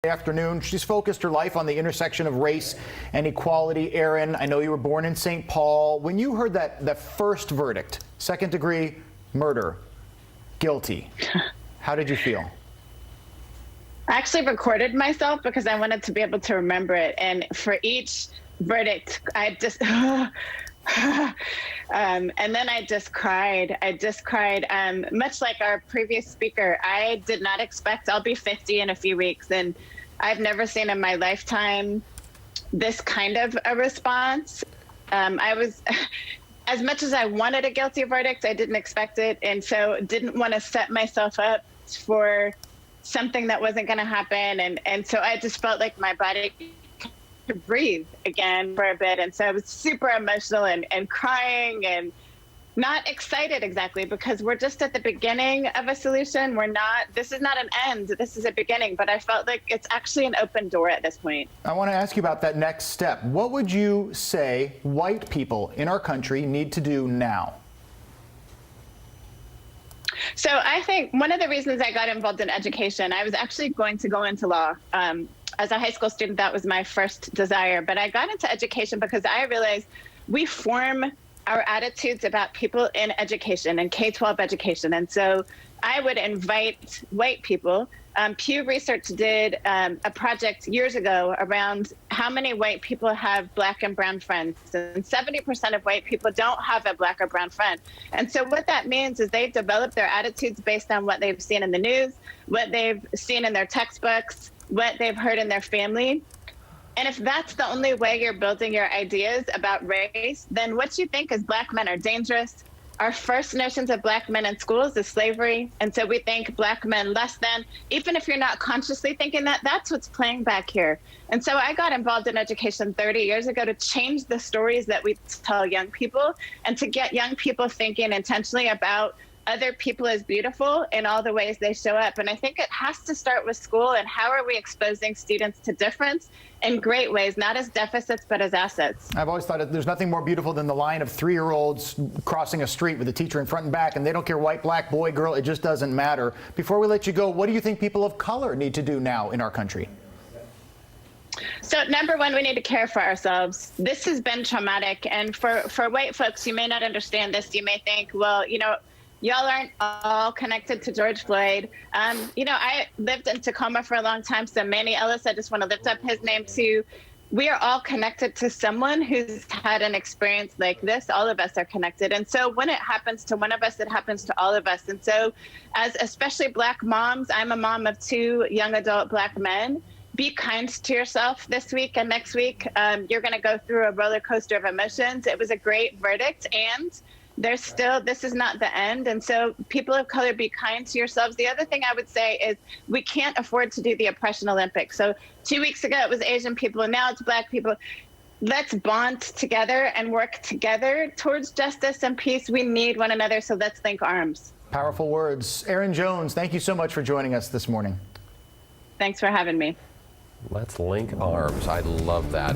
Afternoon. She's focused her life on the intersection of race and equality. Erin, I know you were born in St. Paul. When you heard that first verdict, second-degree murder, guilty, how did you feel? I actually recorded myself because I wanted to be able to remember it. And for each verdict, I just, and then I just cried. Much like our previous speaker, I did not expect, I'll be 50 in a few weeks, and I've never seen in my lifetime this kind of a response. I was, as much as I wanted a guilty verdict, I didn't expect it, and so didn't want to set myself up for something that wasn't going to happen. And so I just felt like my body could breathe again for a bit. And so I was super emotional and crying and not excited exactly, because we're just at the beginning of a solution. This is not an end, this is a beginning, but I felt like it's actually an open door at this point. I want to ask you about that next step. What would you say white people in our country need to do now? So I think one of the reasons I got involved in education, I was actually going to go into law. As a high school student, that was my first desire. But I got into education because I realized we form our attitudes about people in education and K-12 education. And so I would invite white people. Pew Research did a project years ago around how many white people have Black and brown friends. And 70% of white people don't have a Black or brown friend. And so what that means is they develop their attitudes based on what they've seen in the news, what they've seen in their textbooks, what they've heard in their family. And if that's the only way you're building your ideas about race, then what you think is Black men are dangerous. Our first notions of Black men in schools is slavery. And so we think Black men less than, even if you're not consciously thinking that, that's what's playing back here. And so I got involved in education 30 years ago to change the stories that we tell young people and to get young people thinking intentionally about other people as beautiful in all the ways they show up. And I think it has to start with school, and how are we exposing students to difference in great ways, not as deficits, but as assets. I've always thought that there's nothing more beautiful than the line of 3-year-olds crossing a street with a teacher in front and back, and they don't care white, black, boy, girl, it just doesn't matter. Before we let you go, what do you think people of color need to do now in our country? So number one, we need to care for ourselves. This has been traumatic. And for white folks, you may not understand this. You may think, well, y'all aren't all connected to George Floyd. I lived in Tacoma for a long time, so Manny Ellis, I just want to lift up his name too. We are all connected to someone who's had an experience like this. All of us are connected. And so when it happens to one of us, it happens to all of us. And so as especially Black moms, I'm a mom of 2 young adult Black men. Be kind to yourself this week and next week. You're going to go through a roller coaster of emotions. It was a great verdict, and this is not the end. And so people of color, be kind to yourselves. The other thing I would say is we can't afford to do the oppression Olympics. So 2 weeks ago, it was Asian people, and now it's Black people. Let's bond together and work together towards justice and peace. We need one another, so let's link arms. Powerful words. Erin Jones, thank you so much for joining us this morning. Thanks for having me. Let's link arms. I love that.